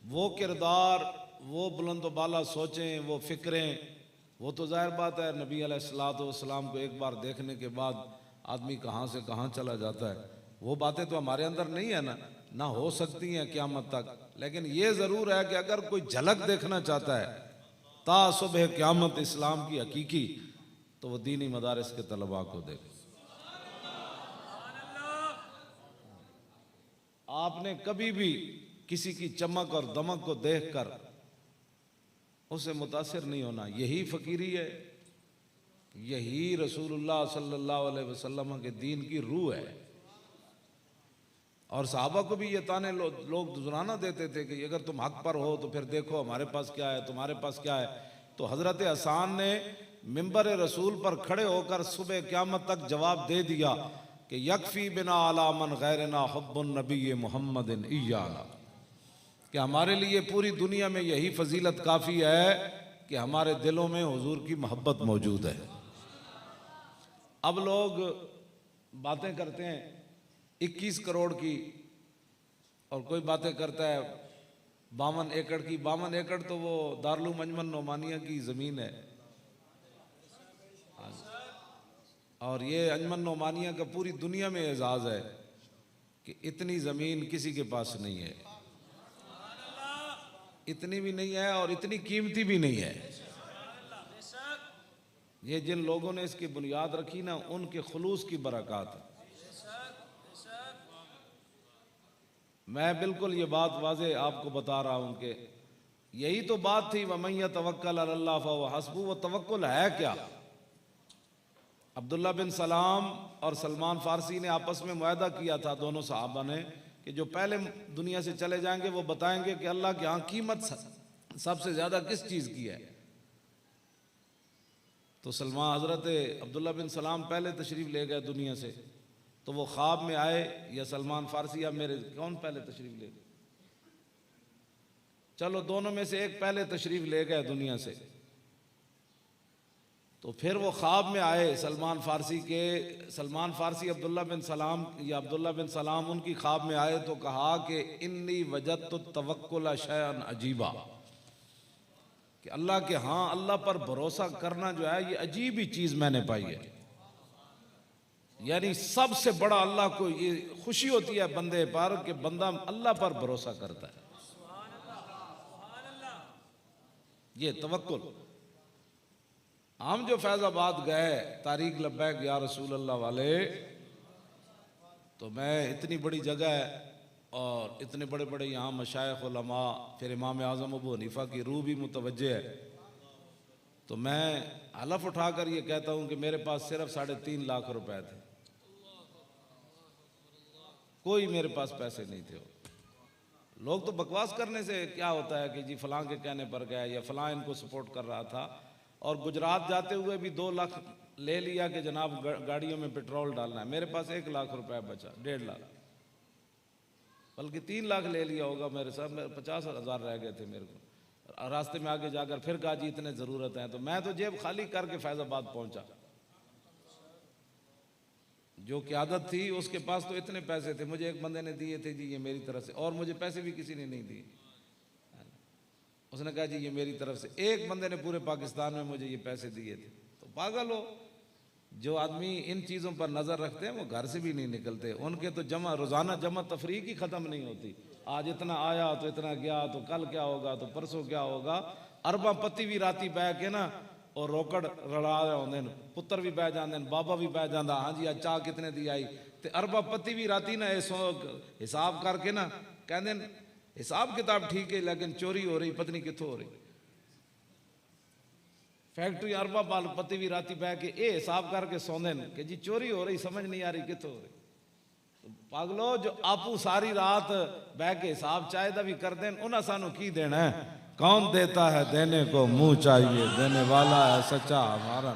वो किरदार, वो बुलंद बाला सोचें, वो फिक्रें, वो तो जाहिर बात है नबी अलैहिस्सलाम को एक बार देखने के बाद आदमी कहाँ से कहाँ चला जाता है। वो बातें तो हमारे अंदर नहीं है ना हो सकती हैं क़यामत तक। लेकिन ये ज़रूर है कि अगर कोई झलक देखना चाहता है ता सुबह क़यामत इस्लाम की हकीकी, तो वो दीनी मदारिस के तलबा को देखे। आपने कभी भी किसी की चमक और दमक को देखकर उसे मुतासिर नहीं होना। यही फ़कीरी है, यही रसूलुल्लाह सल्लल्लाहु अलैहि वसल्लम के दीन की रूह है। और सहाबा को भी ये ताने लोग दुराना देते थे कि अगर तुम हक पर हो तो फिर देखो हमारे पास क्या है, तुम्हारे पास क्या है। तो हज़रत हसन ने मिंबर रसूल पर खड़े होकर सुबह क़यामत तक जवाब दे दिया कि यकफ़ी बिना अला मन गैरना हुब्बुन नबी मुहम्मदिन इय्याना, कि हमारे लिए पूरी दुनिया में यही फजीलत काफ़ी है कि हमारे दिलों में हुजूर की मोहब्बत मौजूद है। अब लोग बातें करते हैं 21 करोड़ की, और कोई बातें करता है 52 एकड़ की। 52 एकड़ तो वो दारुल अंजुमन नोमानिया की ज़मीन है, और ये अंजुमन नोमानिया का पूरी दुनिया में एजाज़ है कि इतनी ज़मीन किसी के पास नहीं है, इतनी भी नहीं है और इतनी कीमती भी नहीं है। ये जिन लोगों ने इसकी बुनियाद रखी ना, उनके खुलूस की बरकत है। मैं बिल्कुल ये बात वाज़े आपको बता रहा हूँ कि यही तो बात थी, वमन यतवक्कल अलल्लाह फहुव हस्बुह। वो तवक्कुल है क्या? अब्दुल्ला बिन सलाम और सलमान फारसी ने आपस में मुआहदा किया था, दोनों सहाबा ने, कि जो पहले दुनिया से चले जाएंगे वो बताएंगे कि अल्लाह के यहाँ कीमत सबसे ज़्यादा किस चीज़ की है। तो हज़रत अब्दुल्ला बिन सलाम पहले तशरीफ़ ले गए दुनिया से, तो वो ख्वाब में आए, या सलमान फारसी, या मेरे कौन पहले तशरीफ़ ले गए? चलो दोनों में से एक पहले तशरीफ़ ले गए दुनिया से। तो फिर वो ख्वाब में आए सलमान फारसी अब्दुल्ला बिन सलाम, या अब्दुल्ला बिन सलाम उनकी ख्वाब में आए तो कहा कि इन्नी वजदतु तवक्कुल शैअन अजीबा, कि अल्लाह के हाँ अल्लाह पर भरोसा करना जो है ये अजीब ही चीज़ मैंने पाई है। यानी सबसे बड़ा अल्लाह को ये खुशी होती है बंदे पर कि बंदा अल्लाह पर भरोसा करता है, ये तवक्कुल। हम जो फैज़ाबाद गए तारीख लब्बैक या रसूल अल्लाह वाले, तो मैं इतनी बड़ी जगह है और इतने बड़े बड़े यहाँ मशाइख उलमा, फिर इमाम आज़म अबू हनीफा की रूह भी मुतवज्जे है। तो मैं हलफ उठाकर ये कहता हूँ कि मेरे पास सिर्फ 3.5 लाख रुपए थे, कोई मेरे पास पैसे नहीं थे। लोग तो बकवास करने से क्या होता है कि जी फलां के कहने पर गया, या फलां इनको सपोर्ट कर रहा था। और गुजरात जाते हुए भी 2 लाख ले लिया कि जनाब गाड़ियों में पेट्रोल डालना है। मेरे पास 1 लाख रुपए बचा, 1.5 लाख, बल्कि 3 लाख ले लिया होगा मेरे साथ। 50,000 रह गए थे मेरे को। रास्ते में आगे जाकर फिर कहा जी इतने ज़रूरत है, तो मैं तो जेब खाली करके फैज़ाबाद पहुंचा। जो क़यादत थी उसके पास तो इतने पैसे थे, मुझे एक बंदे ने दिए थे जी ये मेरी तरफ से, और मुझे पैसे भी किसी ने नहीं दिए। उसने कहा जी ये मेरी तरफ से। एक बंदे ने पूरे पाकिस्तान में मुझे ये पैसे दिए थे। तो पागल हो, जो आदमी इन चीज़ों पर नज़र रखते हैं वो घर से भी नहीं निकलते। उनके तो रोज़ाना जमा तफरीक ही ख़त्म नहीं होती। आज इतना आया तो इतना गया, तो कल क्या होगा, तो परसों क्या होगा। अरबा पति भी राती बह के ना और रोकड़ रड़ा रहे होंगे, पुत्र भी बह जाते, बाबा भी बह जाता, हाँ जी आज चाह कितने दी आई। तो अरबा पति भी राती ना हिसाब करके ना कहते हिसाब किताब ठीक है लेकिन चोरी हो रही, पत्नी कितों हो रही। फैक्ट्री अरबा बाल पति भी राती बह के ये हिसाब करके सौंदे कि जी चोरी हो रही, समझ नहीं आ रही कितों हो रही। तो पागलो जो आपू सारी रात बह के हिसाब चाहे भी कर दें, उन्हें सानू की देना है। कौन देता है देने को मुंह चाहिए, देने वाला है सच्चा हमारा।